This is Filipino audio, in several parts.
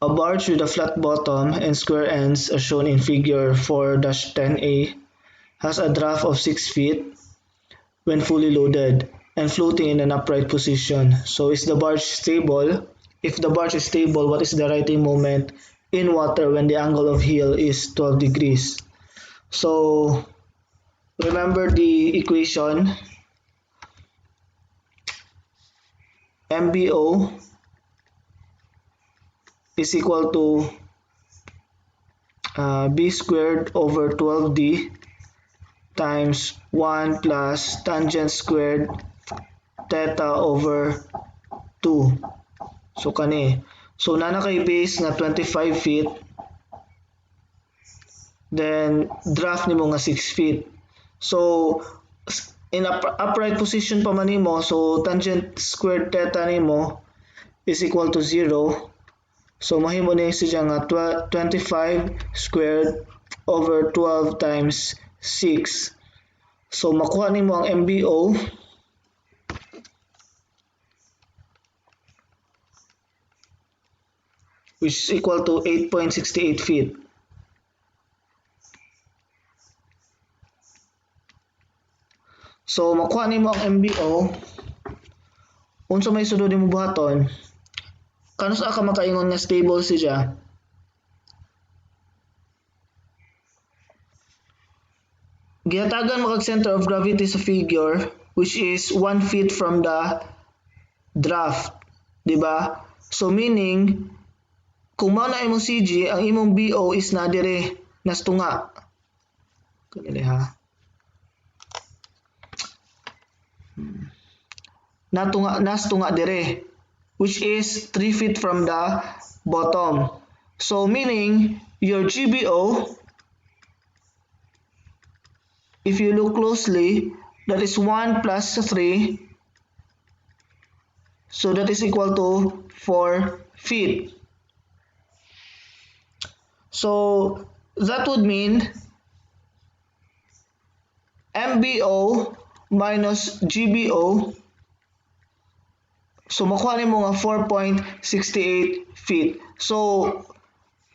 A barge with a flat bottom and square ends as shown in figure 4-10A has a draft of 6 feet when fully loaded and floating in an upright position. So is the barge stable? If the barge is stable, what is the righting moment in water when the angle of heel is 12 degrees? So remember the equation MBO is equal to b squared over 12d times 1 plus tangent squared theta over 2. So kani. So nana kay base nga 25 feet, then draft nimo nga 6 feet. So in upright position pa man nimo, so tangent squared theta nimo is equal to 0. So mahimo ni siya nga 25 squared over 12 times 6. So makuha nimo ang MBO which is equal to 8.68 feet. So makuha nimo ang MBO, unsa may sulod nimo buhaton? Kanus ka makaingon nga stable siya? Gihatagan mo kag center of gravity sa figure which is 1 feet from the draft, di ba? So meaning kung mao na imong CG, ang imong BO is na dire nastunga. Kanili ha. Nastunga dire which is 3 feet from the bottom. So meaning your GBO, if you look closely, that is 1 plus 3, so that is equal to 4 feet. So that would mean MBO minus GBO, so makuha nimo nga 4.68 feet. So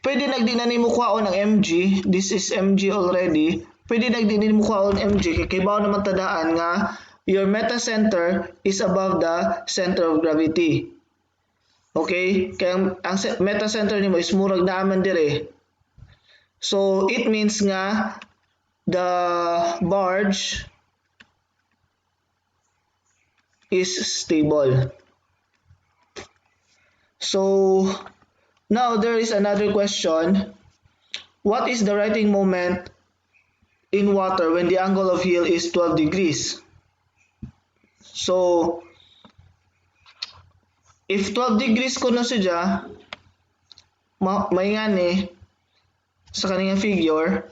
pwede nagdi na nimo kuhaon ang MG, this is MG already. Pwede nagdi nimo kuhaon MG kay bawo naman tadaan nga your meta center is above the center of gravity. Okay? Kaya ang meta center nimo is murag naaman dire. So it means nga the barge is stable. So now there is another question. What is the righting moment in water when the angle of heel is 12 degrees? So if 12 degrees ko na siya, maingani sa kaniyang figure,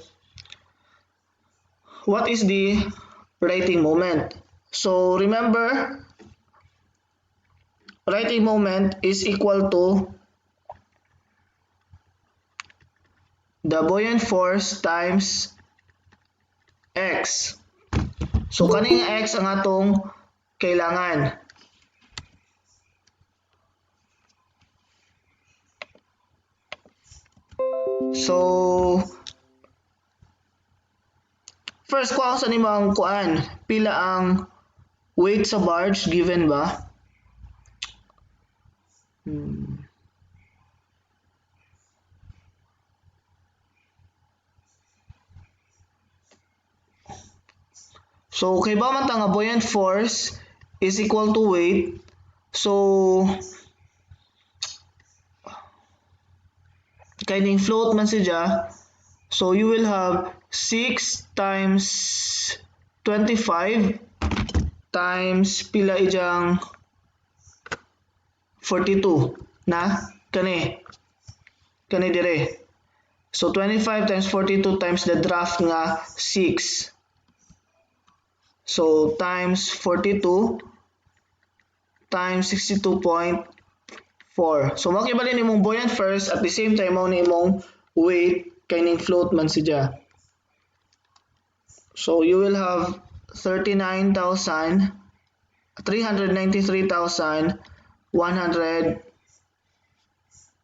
what is the righting moment? So remember, righting moment is equal to the buoyant force times x. So kaning x ang atong kailangan. So first kuha sa nimo ang kuan, pila ang weight sa barge given ba? So kay ba man ta nga buoyant force is equal to weight. So kaining float man siya. So you will have 6 times 25 times pila ijang 42 na kani dire. So 25 times 42 times the draft nga 6. So times 42 times 62.4. So makibali nimong buoyant first at the same time mao nimong weight kaining float man siya. So you will have 393,100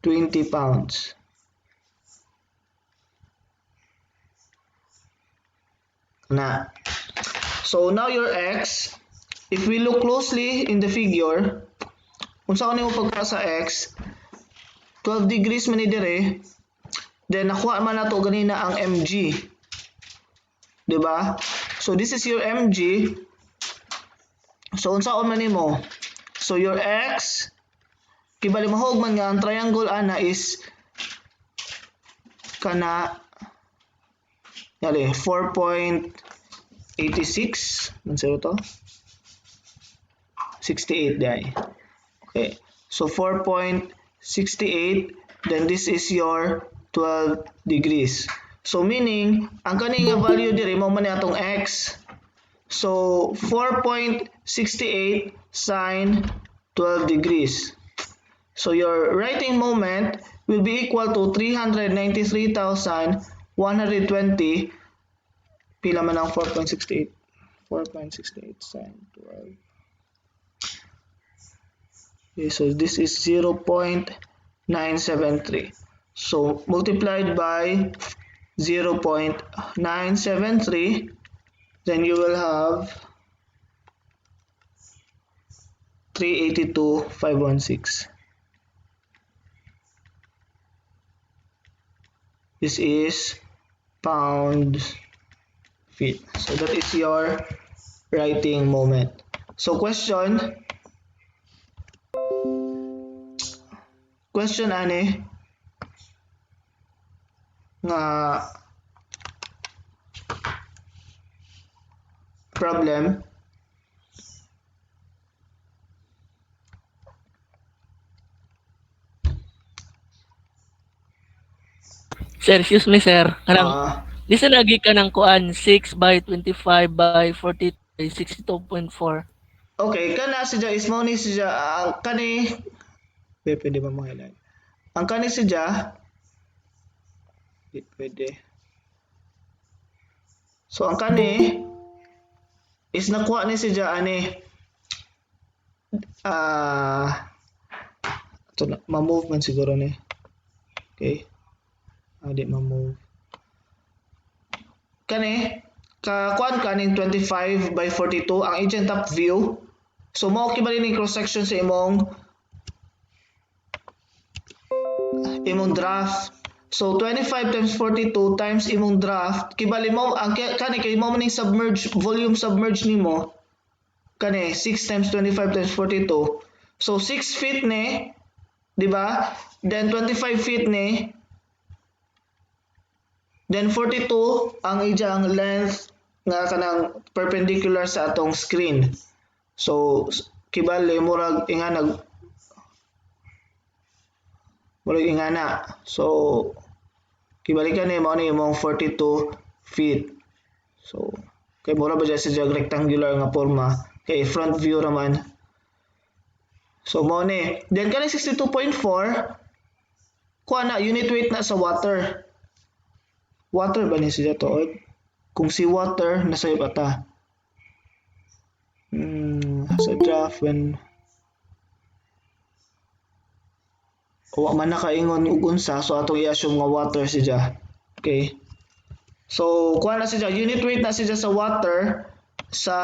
20 pounds. Na. So now your x, if we look closely in the figure, kung saan mo pagka sa x, 12 degrees man ni dire, then nakuha man nato ganina ang mg. Diba? So this is your mg. So unsaon man nimo? So your x, kibali mahog man nga ang triangle ana is kana yali 4.86 mansero to 68 dai. Okay, so 4.68, then this is your 12 degrees. So meaning ang kani nga value diri mao man ni atong x. So 4.68 sine 12 degrees. So your writing moment will be equal to 393,120. Pila man ang 4.68? 4.68 sine 12. Okay, so this is 0.973. So multiplied by 0.973, then you will have 382,516. This is pound feet. So that is your writing moment. So question ani nga problem. Sir, excuse me sir. Kanang listen lagi ka ng kuan 6 by 25 by 40 by 62.4. Okay, kana siya is mo ni siya ang kani pwede ba ma-highlight? Ang kani siya di pwede. So ang kani is nakuha ni siya ani ito na, ma-move man siguro ni. Okay. Di ma-move. Kani kakuan kaning 25 by 42 ang agent top view. So mo kibali ni cross section sa imong draft. So 25 times 42 times imong draft kibali mo ang kani kay mo maning submerge volume submerge nimo kani 6 times 25 times 42. So 6 feet ni, di ba? Then 25 feet ni. Then 42 ang iyang length nga kanang perpendicular sa atong screen. So kibali murag ingana. So kibali ka ni mao ni imong 42 feet. So kay mura ba dyan sa rectangular nga forma kay front view raman. So mao ni. Then kani 62.4 kuha na unit weight na sa water. Water ba ni siya to? Kung si water nasa ata. Sa draft when wa man nakaingon ug unsa so atong i-assume nga water siya. Okay. So kuha na siya unit weight na siya sa water sa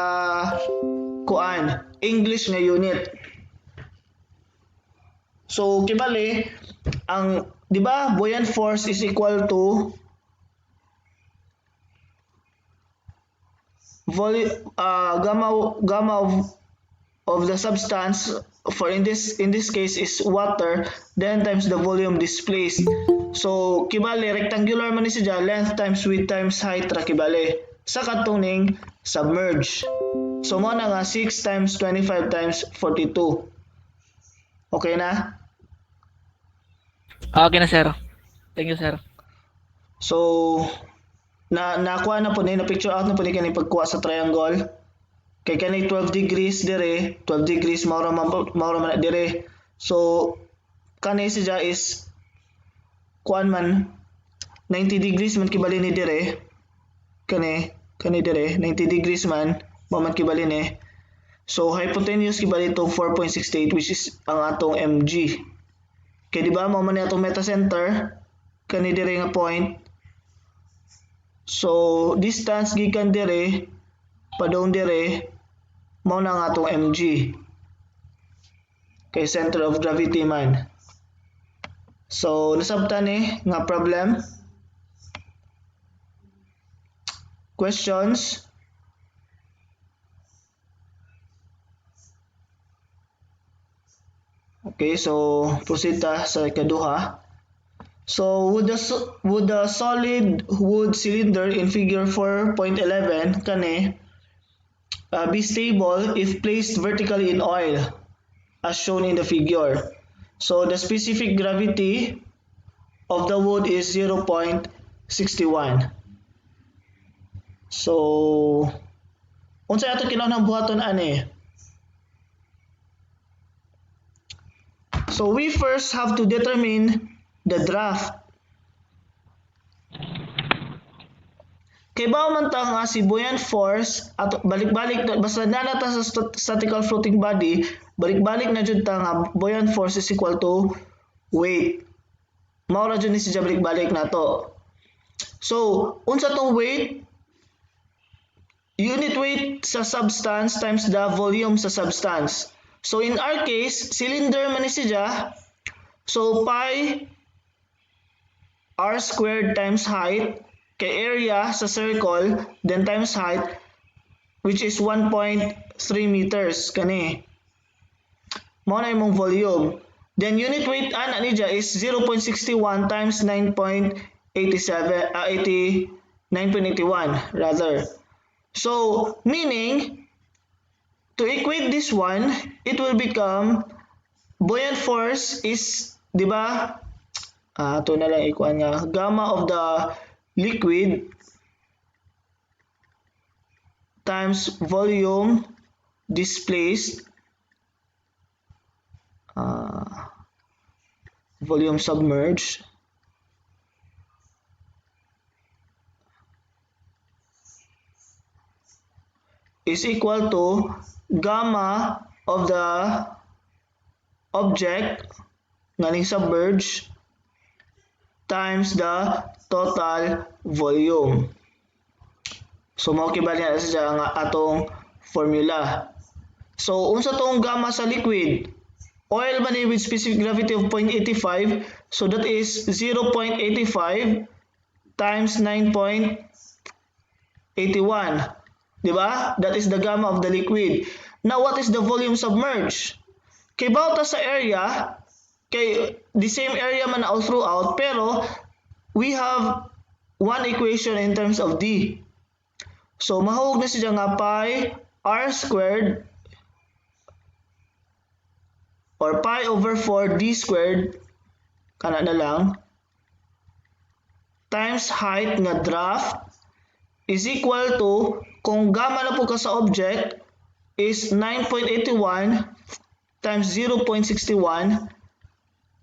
kuan English nga unit. So kibali ang di ba buoyant force is equal to gamma of the substance for in this case is water then times the volume displaced. So kibali rectangular man ni siya length times width times height ra kibali sa katuning submerge. So mo na nga 6 times 25 times 42. Okay na? Okay na sir. Thank you sir. So nakuha na po ni na picture out na po ni kani pagkuha sa triangle. Kay kani 12 degrees dire, 12 degrees mao ra man dire. So kani siya is kuan man 90 degrees man kibali ni dire. Kani dire 90 degrees man man kibali ni. So hypotenuse kibali to 4.68 which is ang atong mg. Kay di ba mao man atong meta center kani diri nga point. So distance gikan dire padung dire mao na nga atong mg kay center of gravity man. So nasabtan nga problem. Questions? Okay, so proceed ta sa ikaduha. So would the solid wood cylinder in figure 4.11 kani be stable if placed vertically in oil as shown in the figure. So the specific gravity of the wood is 0.61. So unsa ato kinahanglan buhaton ani? So we first have to determine the draft. Kay bao man ta nga si buoyant force at balik-balik basta nanata sa statical floating body, balik-balik na jud ta nga buoyant force is equal to weight. Mao ra jud ni siya balik-balik nato. So unsa tong weight? Unit weight sa substance times the volume sa substance. So in our case, cylinder man ni siya. So pi r squared times height kay area sa circle then times height which is 1.3 meters kani. Mao na imong volume. Then unit weight ana ni is 0.61 times 9.81 rather. So meaning to equate this one, it will become buoyant force is, di ba? Ito na lang ikuan nga. Gamma of the liquid times volume displaced volume submerged is equal to gamma of the object nga ning submerged times the total volume. So mao kibali na siya nga atong formula. So unsa tong gamma sa liquid? Oil man with specific gravity of 0.85, so that is 0.85 times 9.81. Diba? That is the gamma of the liquid. Now what is the volume submerged? Kay bawta sa area, kay the same area man all throughout, pero we have one equation in terms of D. So mahawag na siya nga pi r squared or pi over 4 d squared kana na lang times height nga draft is equal to kung gamma na po ka sa object is 9.81 times 0.61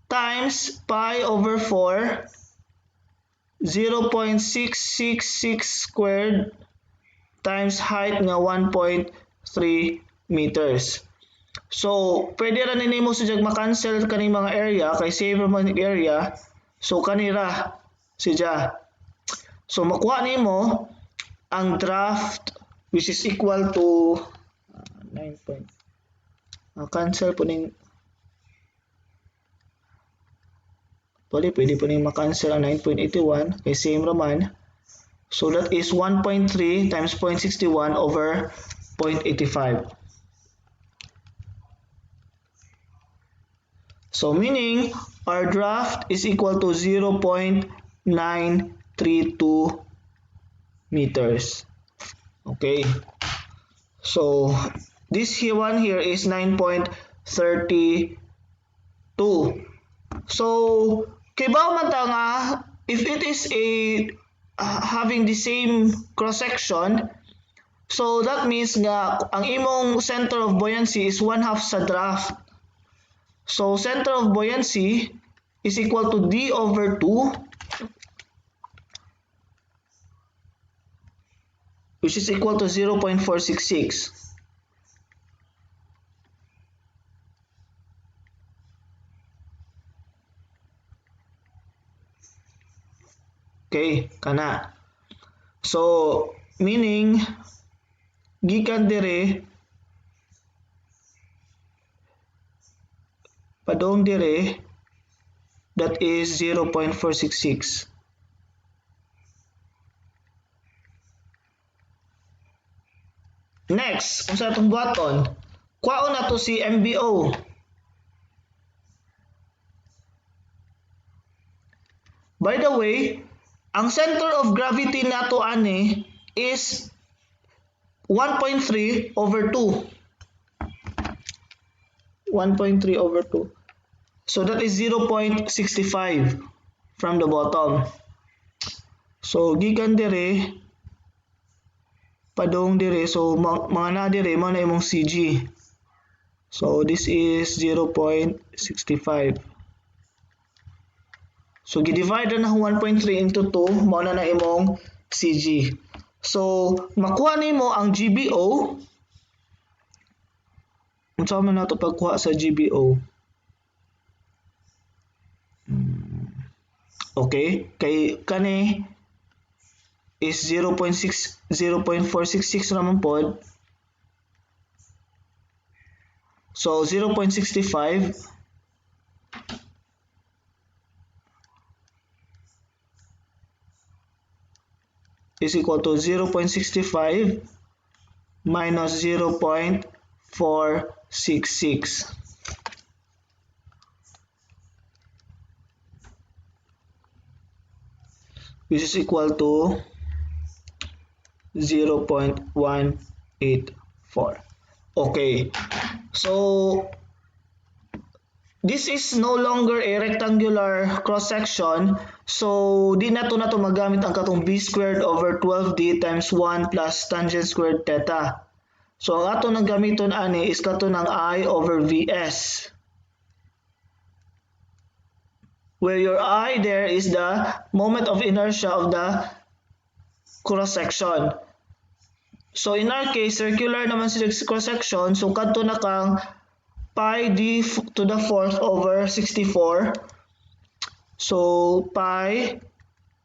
times pi over 4 0.666 squared times height nga 1.3 meters. So, pwede ra nimo siya ma-cancel kaning mga area kay same man area. So kanira siya. So makuha nimo ang draft which is equal to 9 point. Cancel po ning pwede po ning ma-cancel ang 9.81 kay same raman. So that is 1.3 times 0.61 over 0.85. So meaning our draft is equal to 0.932 meters. Okay. So this one here is 9.32. So kay bao man ta nga if it is a having the same cross section, so that means nga ang imong center of buoyancy is 1/2 sa draft. So center of buoyancy is equal to D over 2, which is equal to 0.466. Okay, kana. So, meaning, gikan dire, padong dire, that is 0.466. Next, kung sa itong buhaton, kuhaon na to si MBO. By the way, ang center of gravity nato ani is 1.3 over 2. 1.3 over 2. So that is 0.65 from the bottom. So gikan dire padong dire, so mga na dire mo na imong CG. So this is 0.65. So gi-divide na 1.3 into 2, mao na imong CG. So makuha nimo ang GBO. Unsa man nato pagkuha sa GBO? Okay, kay kani is 0.466 naman pod. So 0.65 is equal to 0.65 minus 0.466. Which is equal to 0.184. Okay, so this is no longer a rectangular cross section, so di na to magamit ang katong b squared over 12d times 1 plus tangent squared theta. So ang ato nang gamiton ani is kato ng I over vs, where your I there is the moment of inertia of the cross section. So in our case, circular naman si cross section, so kadto na kang pi d to the fourth over 64. So pi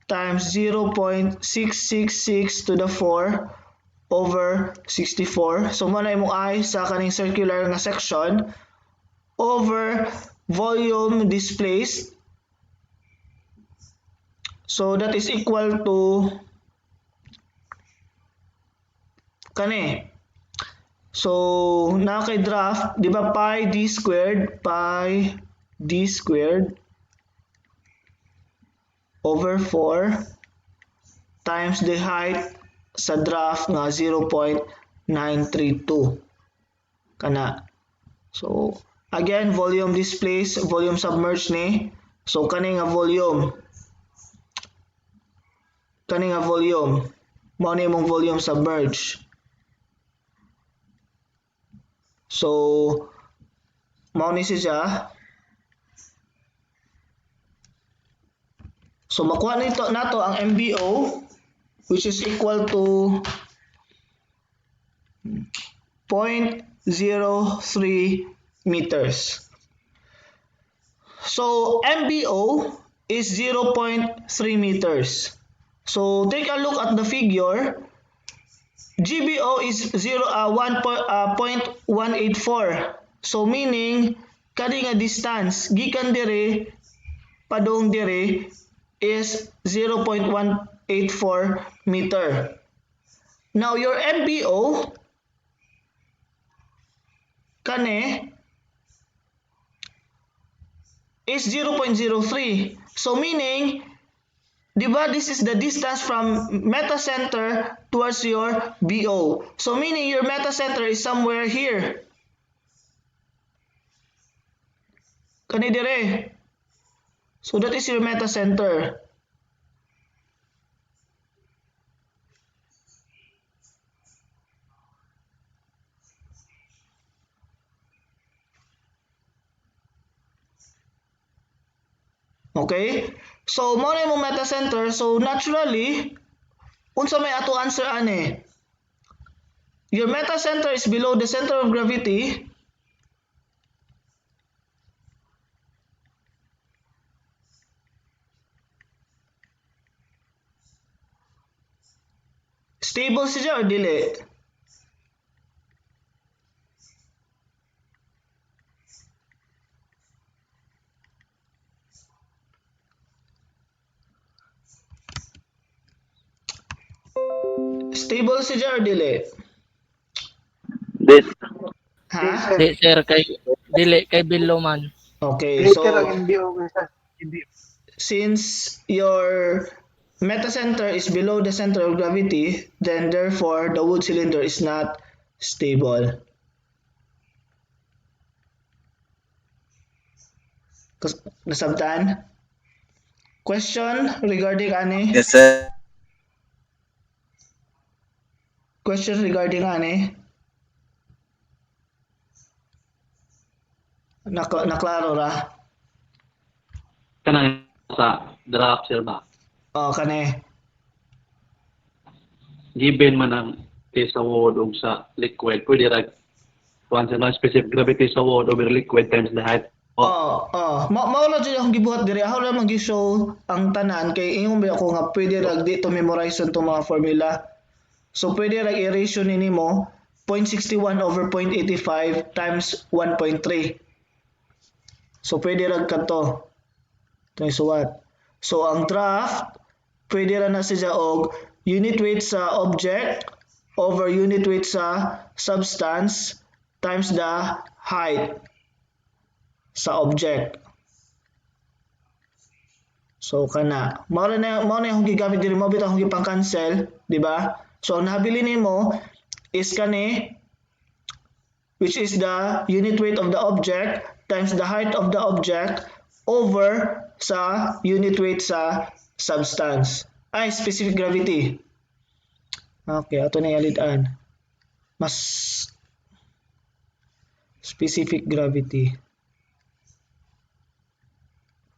times 0.666 to the 4 over 64. So mo na imong I sa kaning circular nga section over volume displaced. So that is equal to kani. So na kay draft, di ba pi d squared over 4 times the height sa draft nga 0.932 kana. So again, volume displaced, volume submerged ni. So kani nga volume mao ni imong volume submerged. So mao ni siya. So makuha nato ang MBO, which is equal to 0.03 meters. So MBO is 0.3 meters. So take a look at the figure. GBO is 1.184. So meaning kani nga distance gikan dire padong dire is 0.184 meter. Now your MBO kani is 0.03. So meaning, di ba this is the distance from meta center towards your BO. So meaning your meta center is somewhere here. Kani dire. So that is your meta center. Okay? So mo na imong meta center, so naturally unsa may ato answer ani? Your meta center is below the center of gravity. Stable siya or dili? Stable siya or dili? This. Ha? Di sir, kay dili kay below man. Okay, Later ang so MBO sa MBO. since your metacenter is below the center of gravity, then therefore the wood cylinder is not stable. Nasabtan? Question regarding ani? Yes, sir. Question regarding ani? Naklaro ra? Kanang sa drop sir ba? O, kani. Given man ang taste sa wood o sa liquid, pwede ra kuan sa specific gravity sa wood over liquid times the height. Mao na dyan akong gibuhat diri. Ako lang mag-show ang tanan kay ingon ba ako nga pwede ra di to memorize itong mga formula. So pwede ra i-ratio nimo 0.61 over 0.85 times 1.3. So pwede ra kadto. Ito yung suwat. So ang draft pwede ra na siya og unit weight sa object over unit weight sa substance times the height sa object. So kana, mao na akong gigamit diri, mao bitaw akong gipang-cancel, di ba? So ang nabili nimo is kani, which is the unit weight of the object times the height of the object over sa unit weight sa substance. Ay, specific gravity. Okay, ato na yalid-an. Mas specific gravity.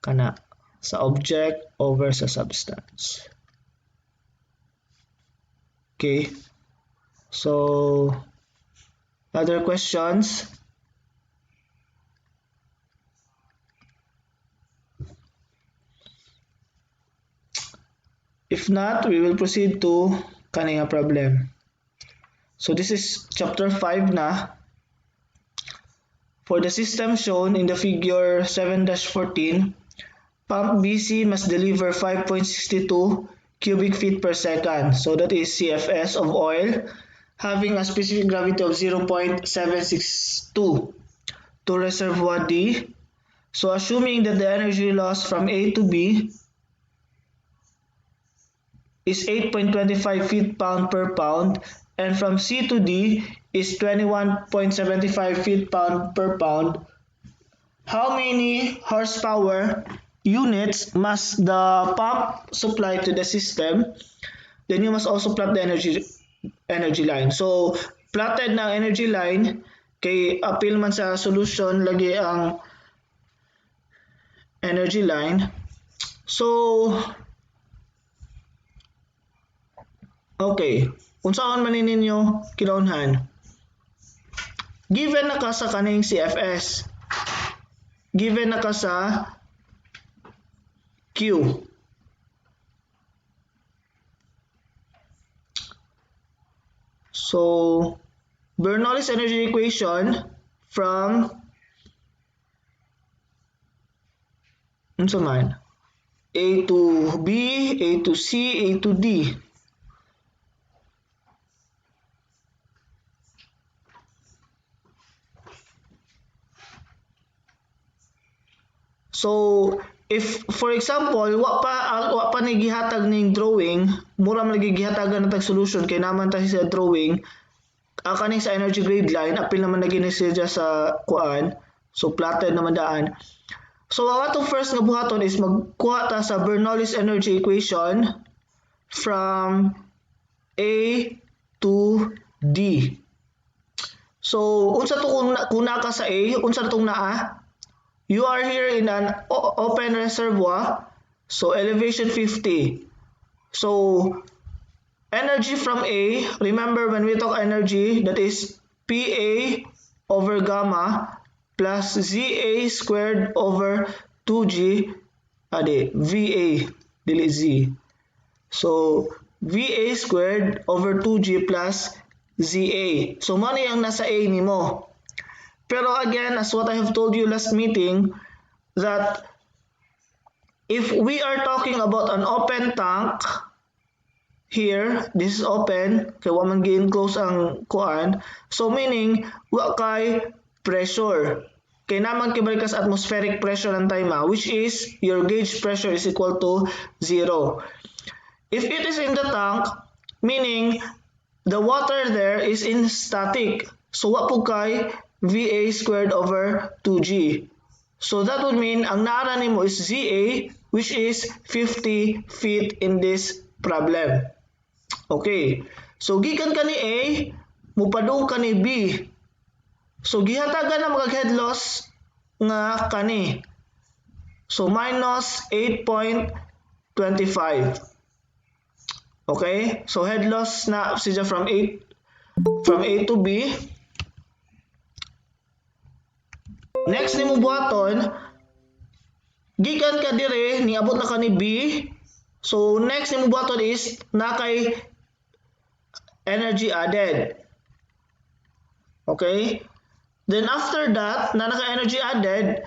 Kana sa object over sa substance. Okay. So, other questions? If not, we will proceed to kaninga problem. So this is chapter 5 na. For the system shown in the figure 7-14, pump BC must deliver 5.62 cubic feet per second. So that is CFS of oil having a specific gravity of 0.762 to reservoir D. So assuming that the energy loss from A to B is 8.25 feet-pound per pound and from C to D is 21.75 feet-pound per pound, how many horsepower units must the pump supply to the system? Then you must also plot the energy line. So plotted na energy line kay appeal man sa solution lagi ang energy line. So okay, unsaon man ninyo kinahanglan? Given na ka sa kaning CFS, given na ka sa Q. So, Bernoulli's energy equation from unsa man? A to B, A to C, A to D. So, if for example, wa pa ni gihatag ning drawing, mura man lagi gihatagan natag solution kay naman ta sa drawing, kaning sa energy grade line, apil naman na gini siya sa kuan. So, plotted naman daan. So, ang atong first nga buhaton is magkuha ta sa Bernoulli's energy equation from A to D. So, unsa to kung na ka sa A, unsa tong naa? You are here in an open reservoir, so elevation 50. So, energy from A, remember when we talk energy, that is PA over gamma plus ZA squared over 2G, VA, dili Z. So, VA squared over 2G plus ZA. So mo ni ang nasa A nimo. Pero again, as what I have told you last meeting, that if we are talking about an open tank, here, this is open, kaya wa man gi-enclose ang kuan. So meaning, wa kay pressure. Kaya naman kibalik sa atmospheric pressure ang time, which is your gauge pressure is equal to 0. If it is in the tank, meaning the water there is in static. So wa po kay VA squared over 2G. So that would mean ang naara nimo is ZA, which is 50 feet in this problem. Okay. So gikan ka ni A, mupadung ka ni B. So gihatagan na mag-head loss nga kani. So minus 8.25. Okay? So head loss na siya from A to B. Next nimo buhaton, gikan ka dire niabot na ka ni B. So next nimo buhaton is na kay energy added. Okay? Then after that, na naka-energy added,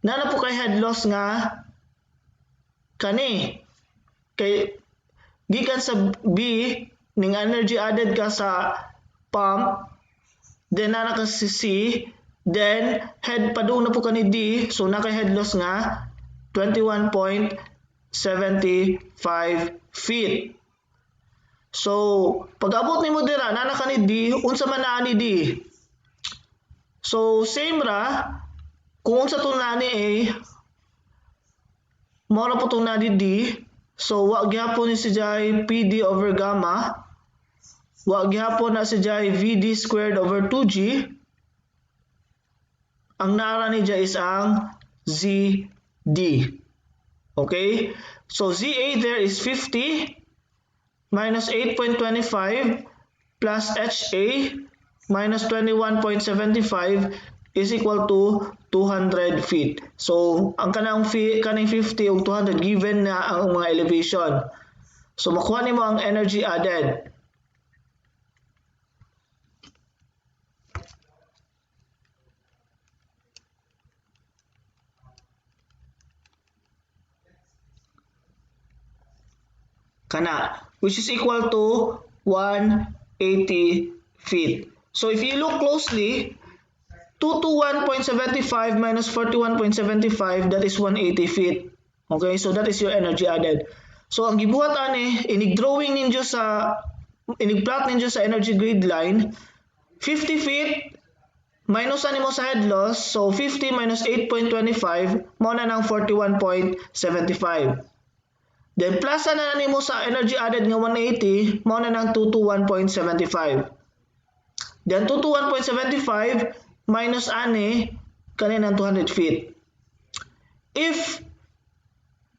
na po kay head loss nga kani. Kay gikan sa B, ning energy added ka sa pump, then na naka si C, then head padung na po kani D, so na kay head loss nga 21.75 feet. So, pag-abot nimo dira na naka ni D, unsa man naa ni D? So, same ra kung unsa tong naa ni A, mao ra po tong naa ni D. So, wa gyapon ni si jay PD over gamma. Wa gyapon na si jay VD squared over 2G. Ang naara ni jay is ang ZD. Okay? So, ZA there is 50 minus 8.25 plus HA minus 21.75 is equal to 200 feet. So, ang kaning 50 ug 200 given na ang mga elevation. So, makuha nimo ang energy added. Kana, which is equal to 180 feet. So if you look closely, 221.75 minus 41.75, that is 180 feet. Okay, so that is your energy added. So ang gibuhat ani, inig-plot ninyo sa energy grid line, 50 feet minus ani mo sa head loss, so 50 minus 8.25 mo na ng 41.75. Then plus na nimo sa energy added nga 180, mao na ng 221.75. Then 221.75 minus ani kaninang 200 feet. If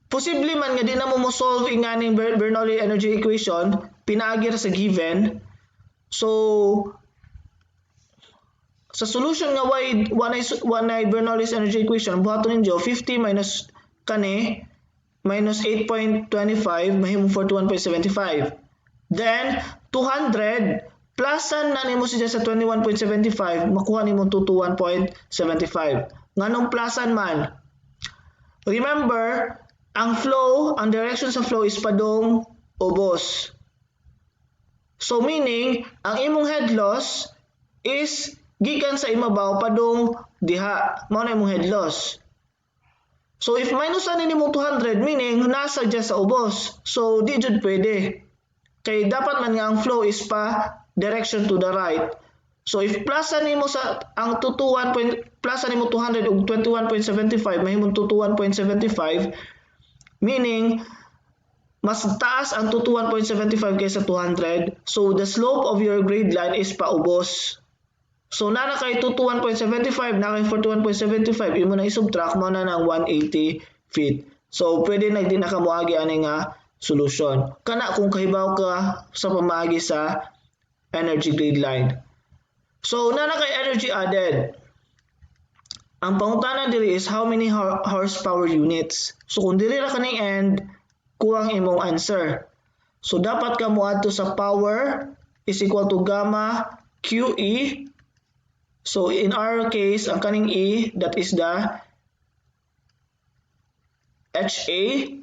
posible man nga di na mo solve inganing Bernoulli energy equation, pinaagi ra sa given. So sa solution nga one Bernoulli's energy equation, buhaton ninyo 50 minus kani minus 8.25 mahimong 41.75. Then 200 plusan na nimo siya sa 21.75, makuha nimo 21.75. Nganong plusan man? Remember, ang direction sa flow is padong ubos. So meaning, ang imong head loss is gikan sa imabaw padong diha. Mao na imong head loss. So if minus ani nimo 200, meaning nasa dya sa ubos. So di jud pwede. Kay dapat man nga ang flow is pa direction to the right. So if plus nimo sa ang 200 ug 21.75 mahimong 21.75, meaning mas taas ang 21.75 kaysa 200. So the slope of your grade line is paubos. So na kay 21.75, na kay 41.75, imo na i-subtract mo na ng 180 feet. So pwede na di nakamuagi ani nga solution. Kana kung kahibaw ka sa pamaagi sa energy grade line. So na kay energy added. Ang pangutana diri is how many horsepower units. So kung diri ra kaning end, kuwang imong answer. So dapat ka mo adto sa power is equal to gamma QE. So in our case, ang kaning E, that is the HA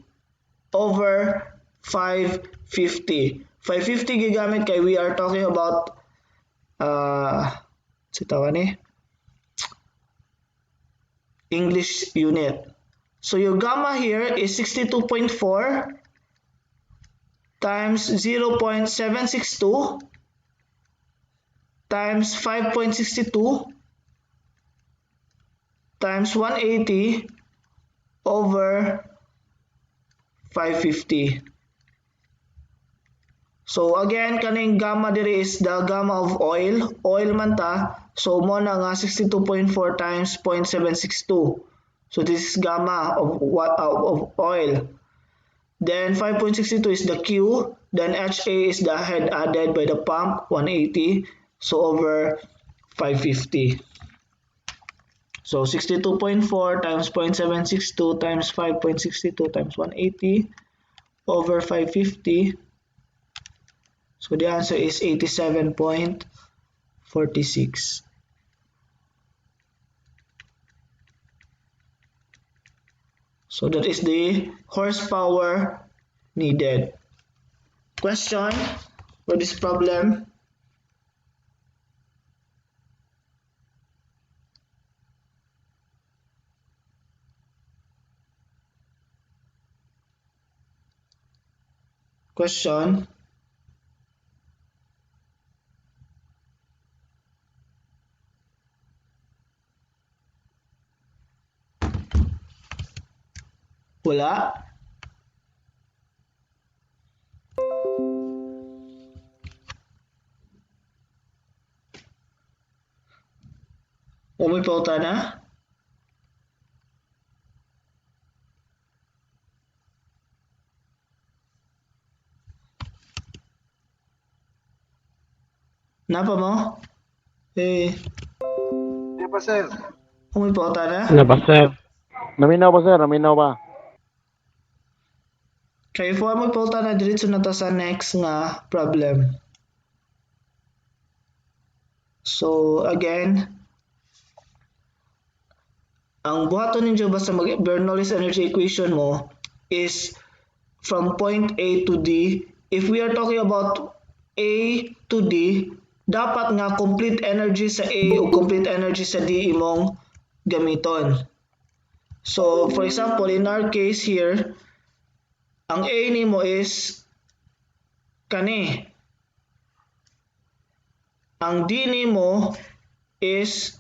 over 550. 550 gigamit kay we are talking about sa tawag ni English unit. So your gamma here is 62.4 times 0.762 times 5.62 times 180 over 550. So again, kaning gamma diri is the gamma of oil. Oil man ta. So mo na nga 62.4 times 0.762. So this is gamma of of oil. Then 5.62 is the Q. Then HA is the head added by the pump, 180. So over 550. So 62.4 times 0.762 times 5.62 times 180 over 550. So the answer is 87.46. So that is the horsepower needed. Question for this problem. Question. Wala. May pauta na? Napa mo? Hindi pa, sir. May pauta na? Ano ba, sir? Naminaw ba, sir? Naminaw ba? Kaya for may pauta na diretso na ta sa next nga problem. So again, ang buhaton ninyo basta mag Bernoulli's energy equation mo is from point A to D. If we are talking about A to D, dapat nga complete energy sa A o complete energy sa D imong gamiton. So for example, in our case here, ang A nimo is kani. Ang D nimo is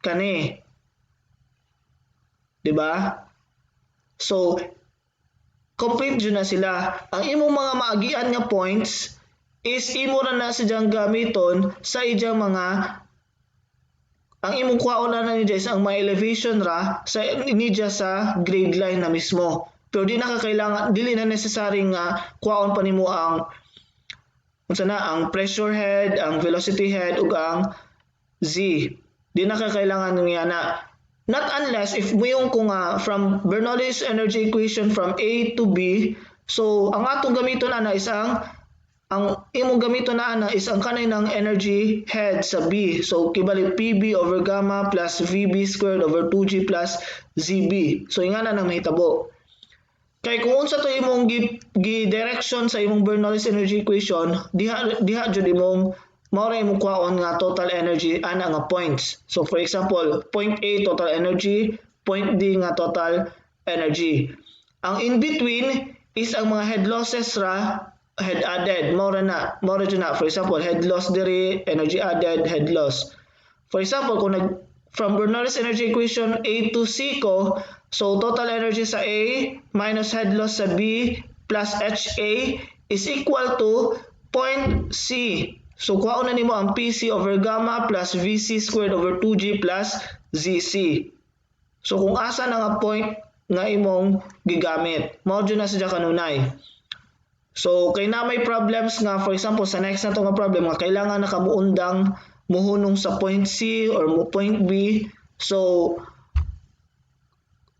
kani. Diba? So, complete dyan na sila. Ang imong mga maagian nga points is imo na sidyang gamiton sa ijang mga ang imong kwaon na niya is ang mga elevation ra sa niya sa grade line na mismo. Pero di na kakailangan, dili na necessary nga kwaon pa nimo ang ang pressure head, ang velocity head ug ang Z. Di na kakailangan nga na. Not unless if mayong ko nga from Bernoulli's energy equation from A to B, so ang atong gamiton ana is ang imong gamiton na ana is ang kanay ng energy head sa B. So kibalik PB over gamma plus VB squared over 2G plus ZB. So ingana nang mahitabo. Kay kung unsa to imong gi-direction sa imong Bernoulli's energy equation, diha jud imong mao ra imong kwaon nga total energy ana nga points. So for example, point A total energy, point D nga total energy. Ang in between is ang mga head losses ra, head added, mao ra jud na. For example, head loss diri, energy added, head loss. For example, kung from Bernoulli's energy equation A to C ko, so total energy sa A minus head loss sa B plus HA is equal to point C. So kuhaon na nimo ang PC over gamma plus VC squared over 2G plus ZC. So kung asa na nga point nga imong gigamit, mao jud na sadya kanunay. So kay na may problems nga, for example sa next na to nga problem nga kailangan na kamuundang muhunong sa point C or mo point B. So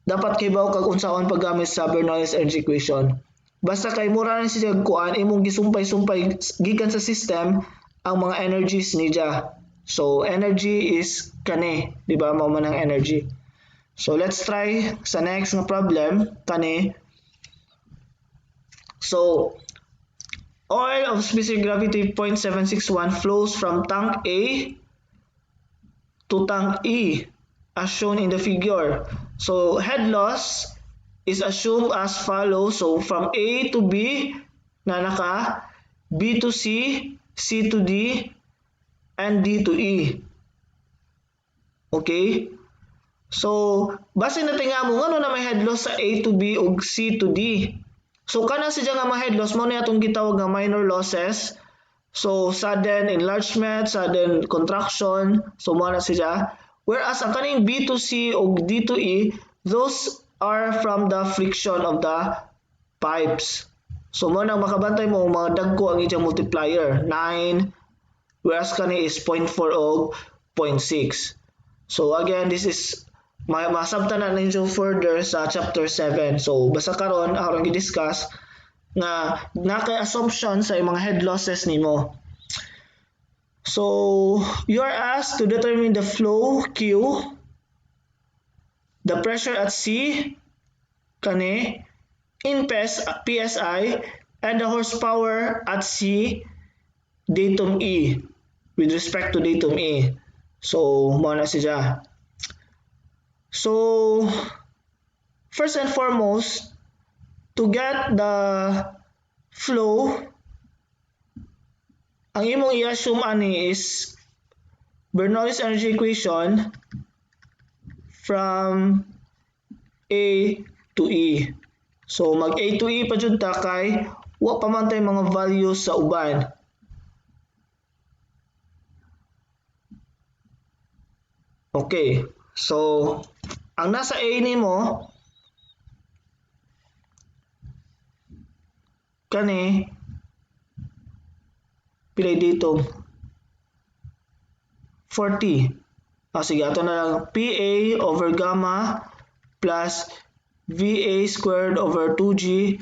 dapat kay bawo kag unsaon paggamit sa Bernoulli's energy equation. Basta kay mura na siya kuan imong gisumpay-sumpay gikan sa system ang mga energies niya. So energy is kani, di ba? Mao man ang energy. So let's try sa next nga problem kani. So oil of specific gravity 0.761 flows from tank A to tank E as shown in the figure. So head loss is assumed as follows. So from A to B na naka, B to C, C to D, and D to E. Okay? So, base na tinga mo, ano na may head loss sa A to B ug C to D. So, kana siya nga mga head loss, mo na itong gitawag nga minor losses. So, sudden enlargement, sudden contraction, so mo na siya. Whereas, ang kaning B to C ug D to E, those are from the friction of the pipes. So, mo na makabantay mo, mga dagko ang iyang multiplier, 9, whereas kani is 0.4 o 0.6. So again, this is masabtan na ninyo further sa chapter 7. So basta karon aron gi-discuss nga nakay assumption sa mga head losses nimo. So you are asked to determine the flow Q, the pressure at C kani in PSI, and the horsepower at C datum E with respect to datum E. So mo na siya. So first and foremost, to get the flow, ang imong i-assume ani is Bernoulli's energy equation from A to E. So mag A to E pa jud ta kay wa pa man tay mga values sa uban. Okay. So ang nasa A nimo kani pilay dito 40. Sige, ato na lang PA over gamma plus VA squared over 2G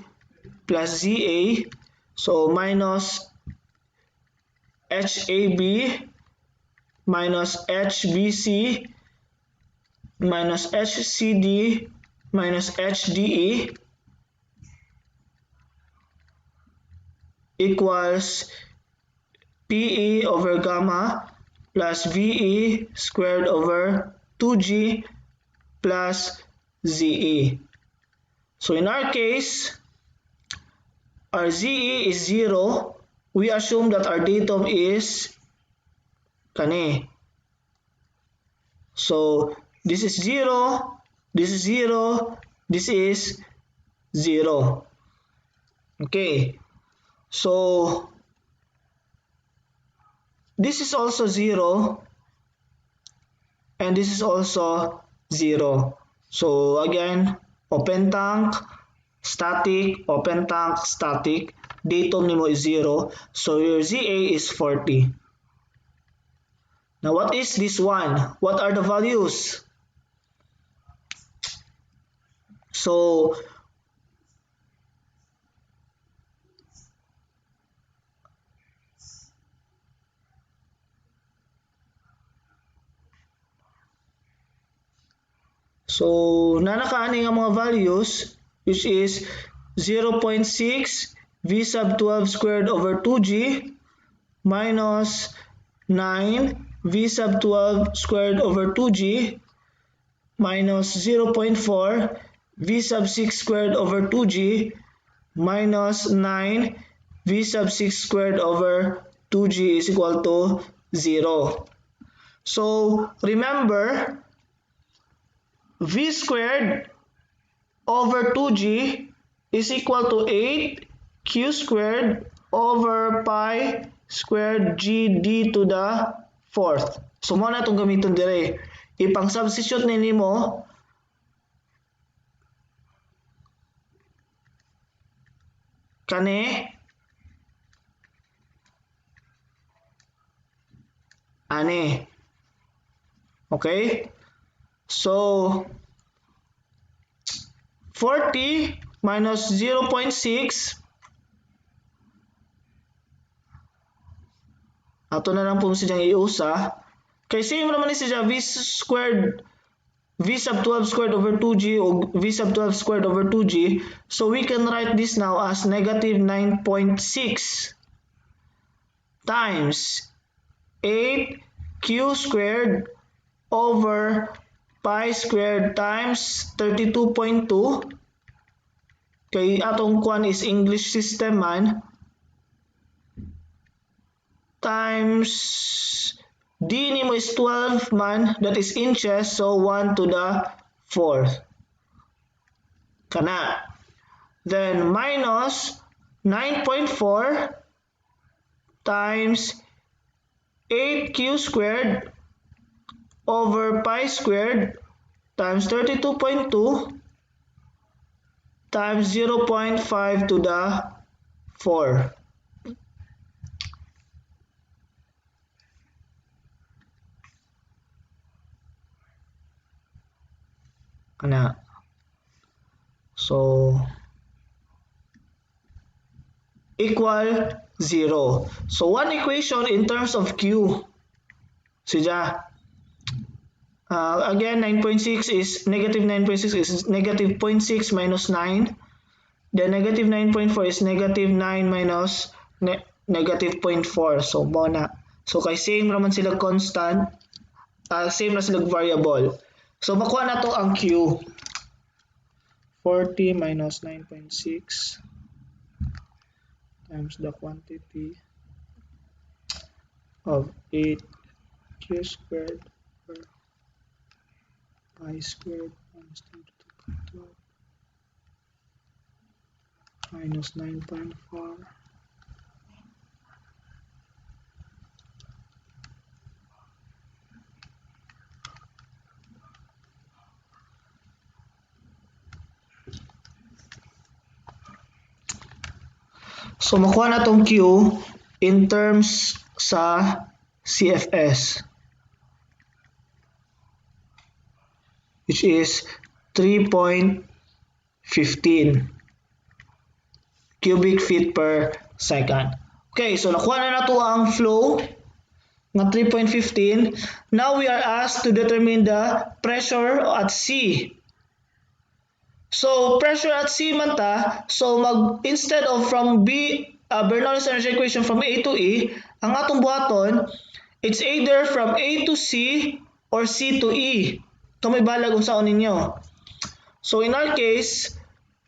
plus ZA. So minus HAB minus HBC minus HCD minus HDE equals PE over gamma plus VE squared over 2G plus ZE. So in our case, our ZE is 0. We assume that our datum is kani. So this is 0, this is 0, this is 0. Okay. So this is also 0 and this is also 0. So again, open tank, static, open tank, static. Datum nimo is 0. So your ZA is 40. Now what is this one? What are the values? So nanakaani nga mga values which is 0.6 V sub 12 squared over 2G minus 9 V sub 12 squared over 2G minus 0.4 V sub 6 squared over 2G minus 9 V sub 6 squared over 2G is equal to 0. So remember, V squared over 2G is equal to 8 Q squared over pi squared GD to the fourth. So mo na itong gamiton dire. Ipang substitute nimo kani ani. Okay? So 40 minus 0.6. Ato na lang po siya iusa. Kay same naman ni siya v squared v sub 12 squared over 2g o v sub 12 squared over 2g. So we can write this now as negative 9.6 times 8q squared over pi squared times 32.2. Kay atong kwan is English system man, times d nimo is 12 man, that is inches, so 1 to the 4th. Kana. Then minus 9.4 times 8q squared over pi squared times 32.2 times 0.5 to the 4. Kana. So equal 0. So one equation in terms of Q. Siya. Again, 9.6 is negative 9.6 is negative 0.6 minus 9. Then negative 9.4 is negative 9 minus negative 0.4. So mo na. So kay same naman sila constant, same na sila variable. So makuha na to ang Q. 40 minus 9.6 times the quantity of 8q squared over pi squared minus 32.2 minus 9.4 So makuha na tong Q in terms sa CFS, which is 3.15 cubic feet per second. Okay, so nakuha na nato ang flow ng 3.15. Now we are asked to determine the pressure at C. So pressure at C man ta, so instead of from Bernoulli's energy equation from A to E, ang atong buhaton, it's either from A to C or C to E. Ito may balag kung saan ninyo. So in our case,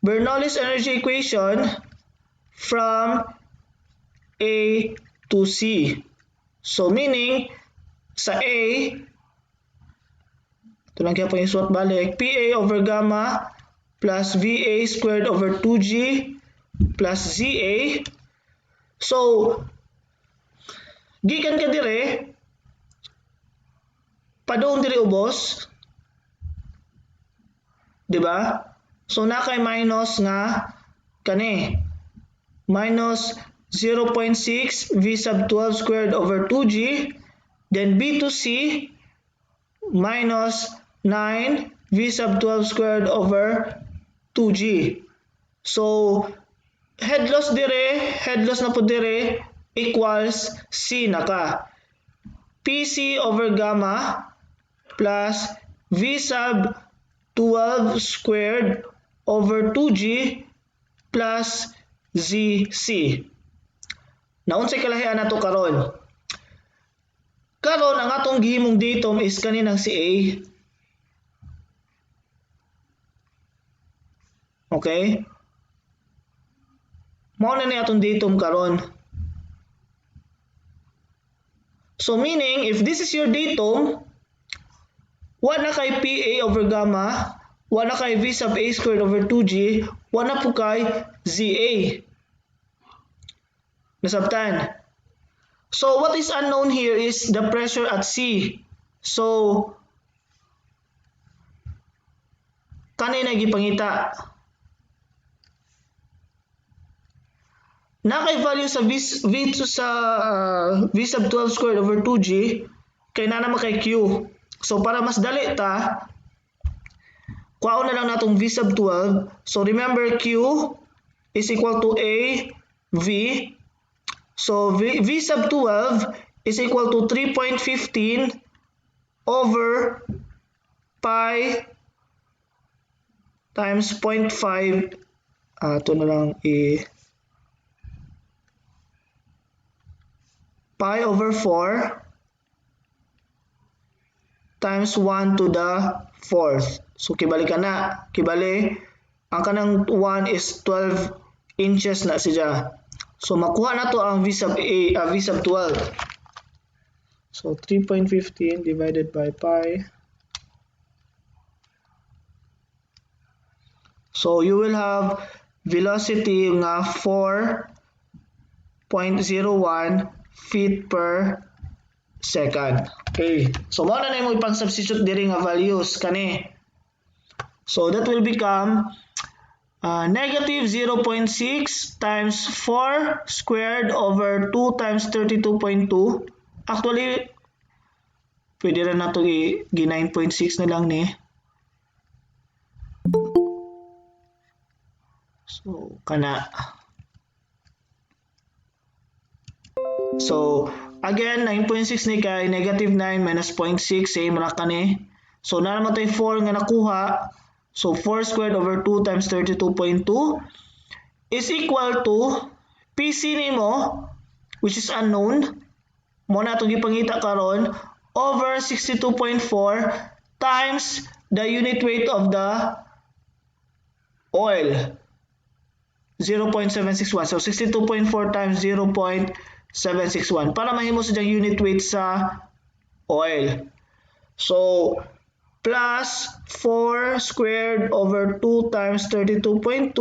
Bernoulli's energy equation from A to C. So meaning, sa A, ito lang kaya po yung suot balik, PA over gamma plus VA squared over 2G plus ZA. So, gikan ka dire, padoon dire ubos. Diba? So, nakay minus nga, kani, minus 0.6 V sub 12 squared over 2G, then B to C, minus 9 V sub 12 squared over 2G. So, head loss na po dire, equals C na ka. PC over gamma plus V sub 12 squared over 2G plus ZC. Naunsay kalahian nato karon? Karon ang atong gihimong datum is kaninang si A. Okay? Mao na ni atong datum karon. So meaning, if this is your datum, 1 na kay PA over gamma, 1 na kay V sub A squared over 2G, 1 na po kay ZA. Nasabtan? So what is unknown here is the pressure at C. So, kanay na gipangita. Nakay value sa V sub 12 squared over 2G, kay na naman kay Q. So para mas dali ta, kuhaon na lang natong V sub 12. So remember Q is equal to A V. So V sub 12 is equal to 3.15 over pi times 0.5. Ito na lang pi over 4 times 1 to the 4th. So kibali ka na. Kibali, ang kanang 1 is 12 inches na siya. So makuha na to ang V sub 12. So 3.15 divided by pi. So you will have velocity nga 4.01 feet per second. Okay. So mo na mo ipang substitute diri nga values kani. So that will become negative 0.6 times 4 squared over 2 times 32.2. Actually, pwede rin na ito 9.6 na lang ni. So, kana. So, again, 9.6 ni kay negative 9 minus 0.6, same ra kani. So, naman tayo 4 nga nakuha. So, 4 squared over 2 times 32.2 is equal to PC nimo, which is unknown. Mo na itong ipangita karon over 62.4 times the unit weight of the oil. 0.761. So, 62.4 times 0.761. Para mahimo sa unit weight sa oil. So, plus 4 squared over 2 times 32.2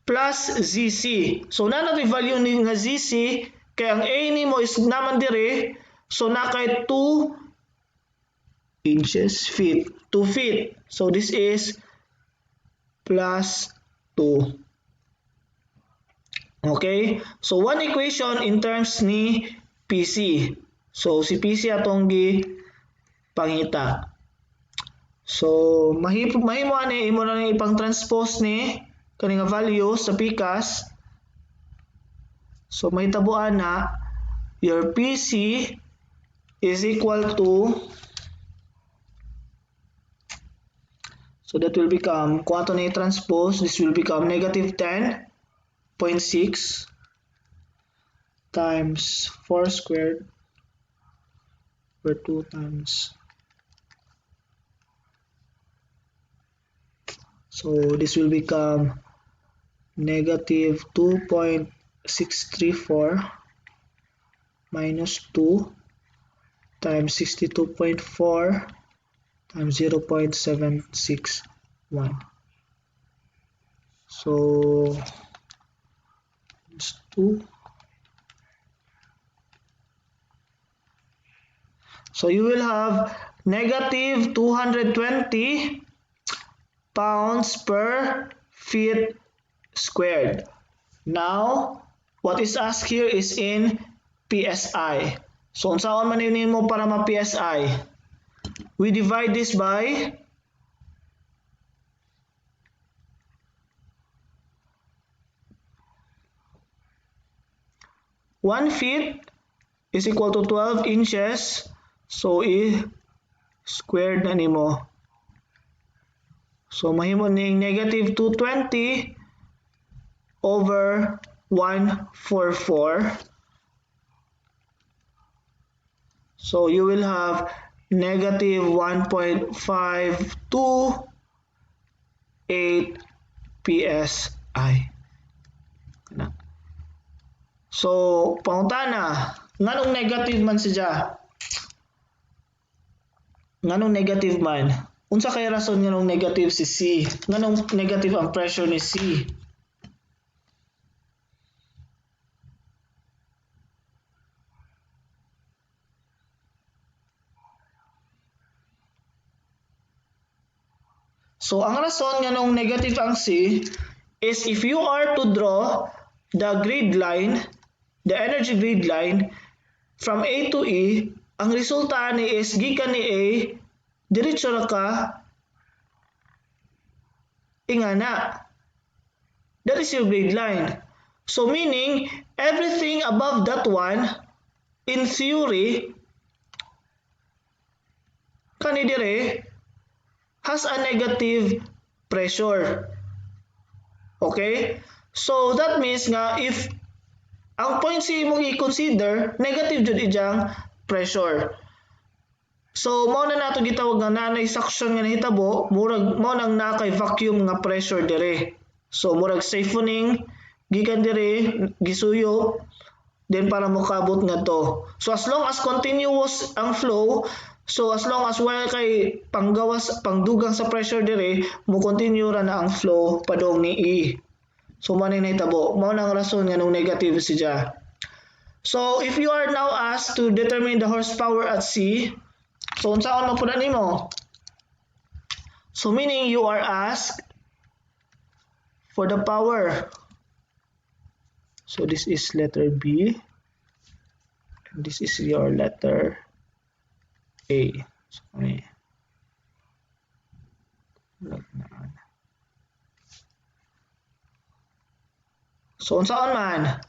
plus ZC. So, na natin value ni nga ZC, kaya ang A nimo is naman dire, so nakay 2 inches, feet, 2 feet. So, this is plus 2. Okay? So, one equation in terms ni PC. So, si PC atong pangita. So, mahimo ani imo na ipang transpose ni kani nga value sa PCAS. So, mahitabuan na your PC is equal to, so that will become, kung ato na i-transpose, this will become negative 10.6 times 4 squared over 2 times. So this will become negative 2.634 minus 2 times 62.4 times 0.761. So it's 2. So you will have negative 220 pounds per feet squared. Now, what is asked here is in PSI. So, unsaon man yun mo para ma-PSI? We divide this by 1 feet is equal to 12 inches. So, squared na nimo. So, mahimo ning negative 220 over 144. So, you will have negative 1.528 PSI. So, pangutana, nganong negative man siya? Nganong negative man? Unsa kay rason nganong negative si C? Nganong negative ang pressure ni C? So, ang rason nganong negative ang C is if you are to draw the grid line, the energy grid line from A to E, ang resulta ni is gikan ni A, diretso ra ka ingana. That is your grade line. So meaning, everything above that one, in theory, kani dire, has a negative pressure. Okay? So that means nga, if ang point C mong i-consider, negative jud ijang pressure. So mao na nato gitawag nga nanay suction nga nahitabo, murag mao nang nakay vacuum nga pressure dire. So murag siphoning gikan dire gisuyo then para mokabot ngadto. So as long as continuous ang flow, so as long as wala kay panggawas pangdugang sa pressure dire, mo continue ra na ang flow padong ni E. So mao na nahitabo, mao nang rason nga nung negative siya. So if you are now asked to determine the horsepower at C, so unsaon man pud nimo? So meaning you are asked for the power. So this is letter B. And this is your letter A. So may so unsaon man?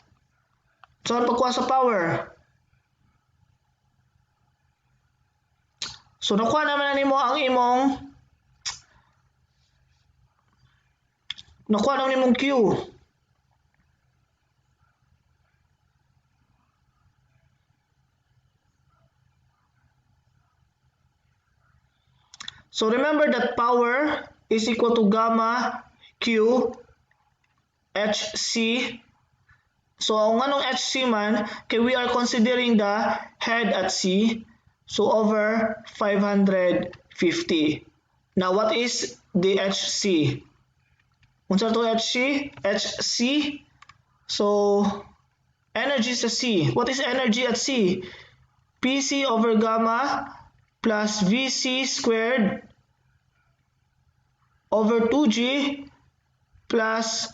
Saan pagkuha sa power? So nakuha naman na nimo ang imong nakuha naman nimong Q. So remember that power is equal to gamma Q HC. So ang anong HC man, kay we are considering the head at C. So over 550. Now what is the HC? Unsa to HC? HC. So energy sa C. What is energy at C? PC over gamma plus VC squared over 2G plus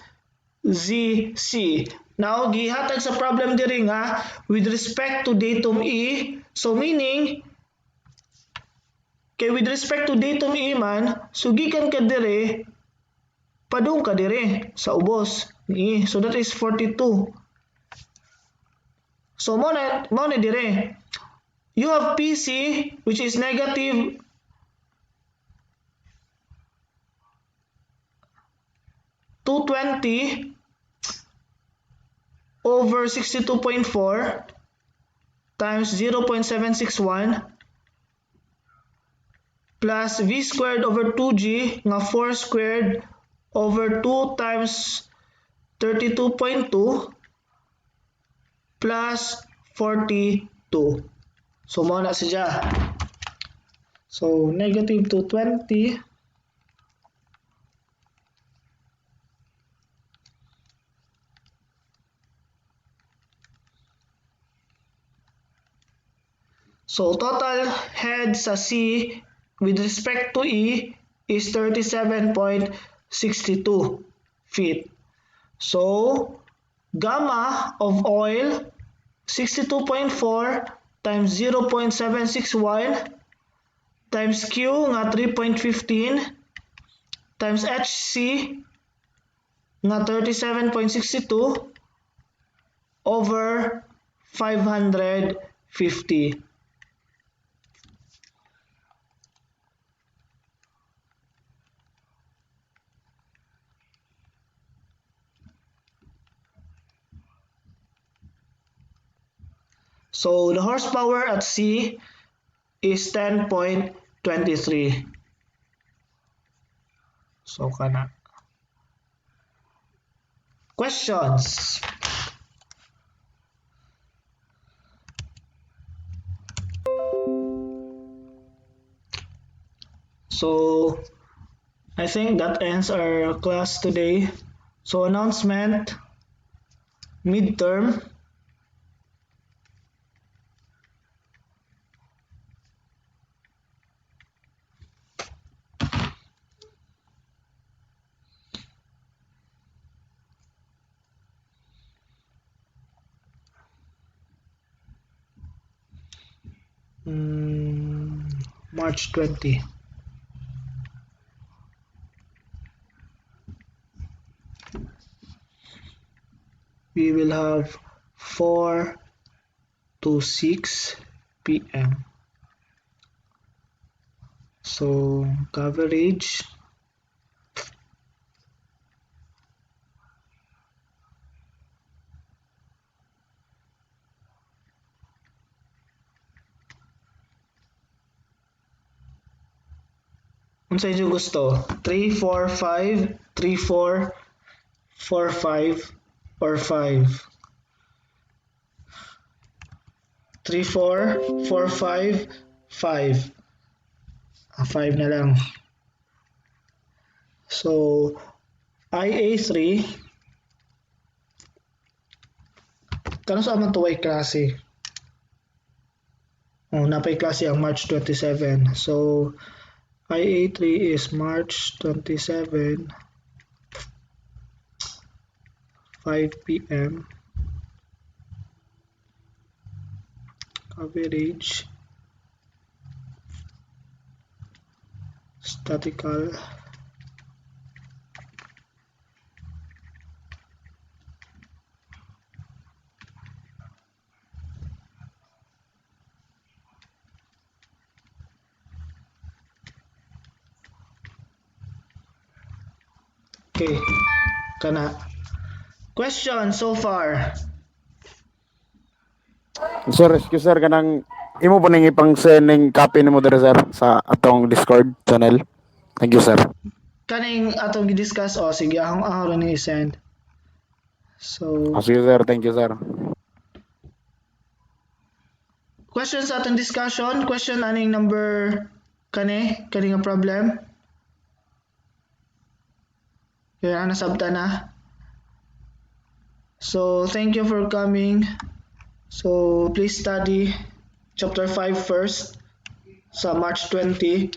ZC. Now, gihatag sa problem diri nga with respect to datum E. So meaning, kay with respect to datum E man, sugikan ka diri, padung ka diri sa ubos ni E. So that is 42. So mo na dire. You have PC which is negative 220 over 62.4 times 0.761 plus V squared over 2G nga 4 squared over 2 times 32.2 plus 42. So mao na siya. So negative 220 so total head sa C with respect to E is 37.62 feet. So gamma of oil 62.4 times 0.761 times Q nga 3.15 times HC nga 37.62 over 550. So the horsepower at C is 10.23. So kana. Questions? So I think that ends our class today. So announcement, midterm. March 20. we will have 4 to 6 p.m. So coverage unsa inyo gusto? 3, 4, 5, 3, 4, 4, 5, or 5? 3, 4, 4, 5, 5. 5 na lang. So, IA3, kano sa man tuway klase? Oh, napay klase ang March 27. So, IA3 is March 27, 5 p.m. Coverage. Statical. Okay, kana. Question so far. Sir, excuse sir, kanang imo po ning ipang sending copy nimo diri sir sa atong Discord channel. Thank you sir. Kaning atong gi-discuss sige ahong ron ni send. So, Sige sir, thank you sir. question sa atong discussion, question aning number kani nga problem. Kaya nasabta na. So, thank you for coming. So, please study chapter 5 first sa March 20,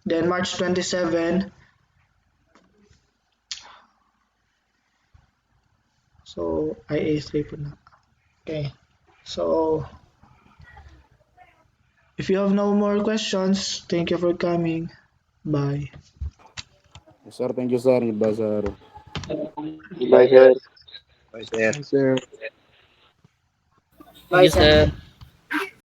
then March 27. So, IA3 po na. Okay. So, if you have no more questions, thank you for coming. Bye. Sir, thank you sir. Goodbye sir. Bye, sir. Bye sir. Thank you, sir.